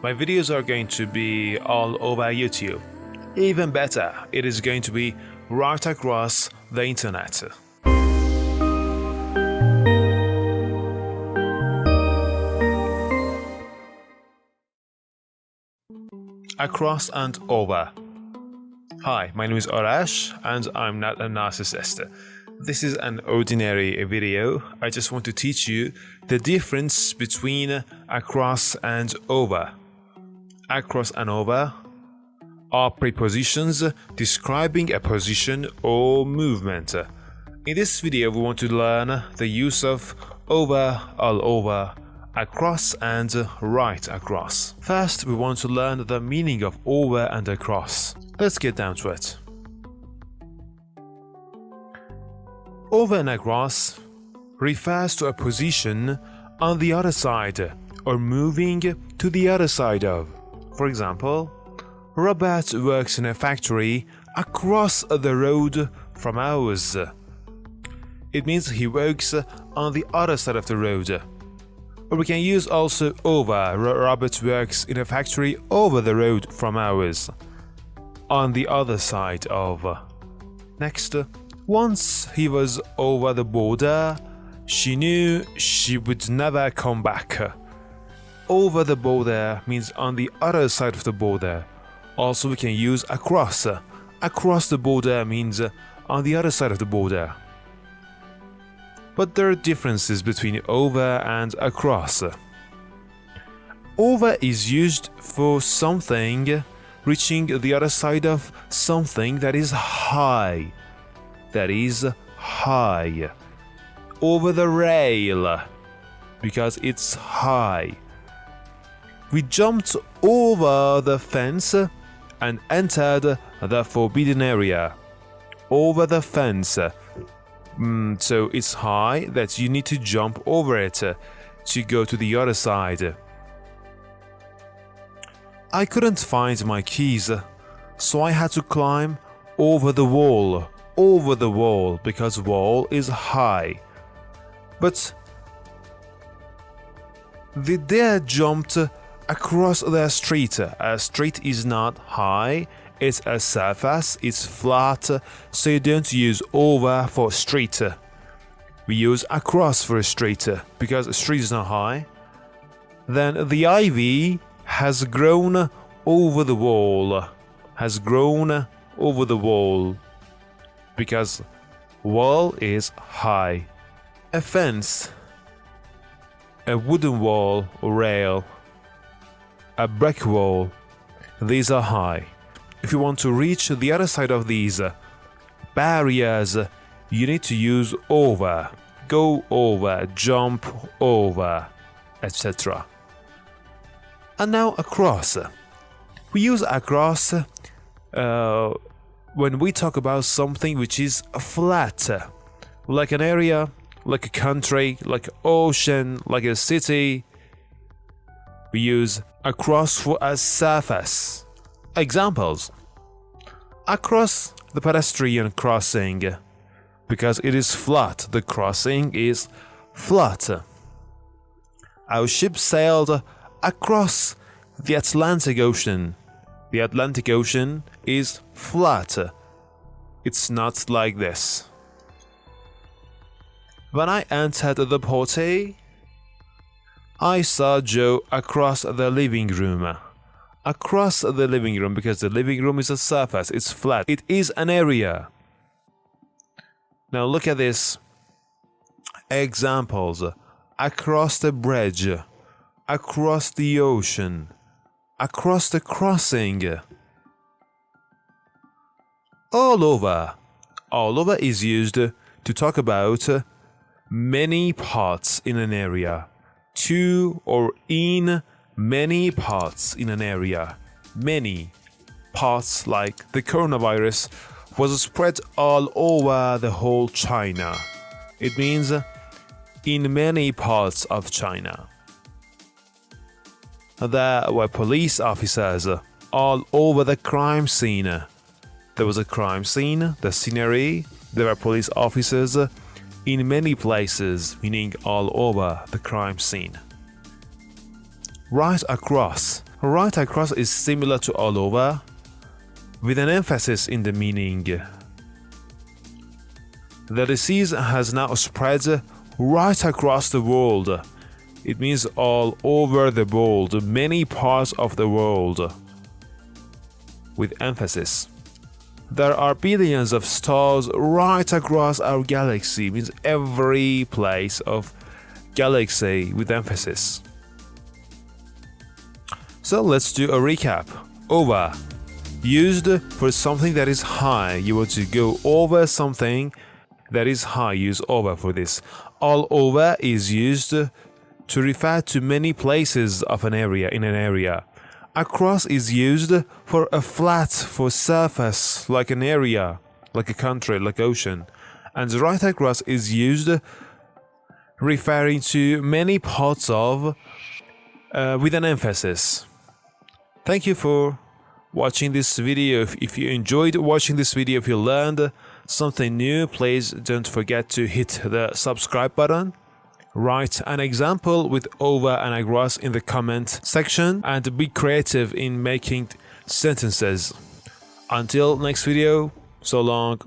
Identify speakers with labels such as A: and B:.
A: My videos are going to be all over YouTube. Even better, it is going to be right across the internet. Across and over. Hi, my name is Arash and I'm not a narcissist. This is an ordinary video. I just want to teach you the difference between across and over. Across and over are prepositions describing a position or movement. In this video, we want to learn the use of over, all over, across and right across. First, we want to learn the meaning of over and across. Let's get down to it. Over and across refers to a position on the other side or moving to the other side of. For example, Robert works in a factory across the road from ours. It means he works on the other side of the road. Or we can use also over. Robert works in a factory over the road from ours. On the other side of. Next, once he was over the border, she knew she would never come back. Over the border means on the other side of the border. Also, we can use across. Across the border means on the other side of the border. But there are differences between over and across. Over is used for something reaching the other side of something that is high. That is high. Over the rail, because it's high. We jumped over the fence and entered the forbidden area. Over the fence. So it's high that you need to jump over it to go to the other side. I couldn't find my keys, so I had to climb over the wall. Over the wall, because wall is high. But the deer jumped across the street. A street is not high. It's a surface, it's flat, so you don't use over for street. We use across for a street, because a street is not high. Then the ivy has grown over the wall. Has grown over the wall, because wall is high. A fence, a wooden wall or rail, a brick wall, these are high. If you want to reach the other side of these barriers, you need to use over, go over, jump over, etc. And now across. We use across when we talk about something which is flat, like an area, like a country, like an ocean, like a city. We use across for a surface. Examples: across the pedestrian crossing, because it is flat, the crossing is flat. Our ship sailed across the Atlantic Ocean. The Atlantic Ocean is flat. It's not like this. When I entered the party, I saw Joe across the living room. Across the living room, because the living room is a surface, it's flat, it is an area. Now look at this. Examples: across the bridge, across the ocean, across the crossing. All over. All over is used to talk about many parts in an area. To or in many parts in an area. Many parts, like the coronavirus was spread all over the whole China. It means in many parts of China. There were police officers all over the crime scene. There was a crime scene, the scenery, there were police officers in many places, meaning all over the crime scene. Right across Right across is similar to all over, with an emphasis in the meaning. The disease has now spread right across the world. It means all over the world, many parts of the world. With emphasis. There are billions of stars right across our galaxy, means every place of galaxy with emphasis. So let's do a recap. Over. Used for something that is high. You want to go over something that is high. Use over for this. All over is used to refer to many places of an area in an area. Across is used for a flat, for surface, like an area, like a country, like ocean. And right across is used referring to many parts of, with an emphasis. Thank you for watching this video. If you enjoyed watching this video, if you learned something new, please don't forget to hit the subscribe button. Write an example with over and across in the comment section and be creative in making sentences. Until next video, so long.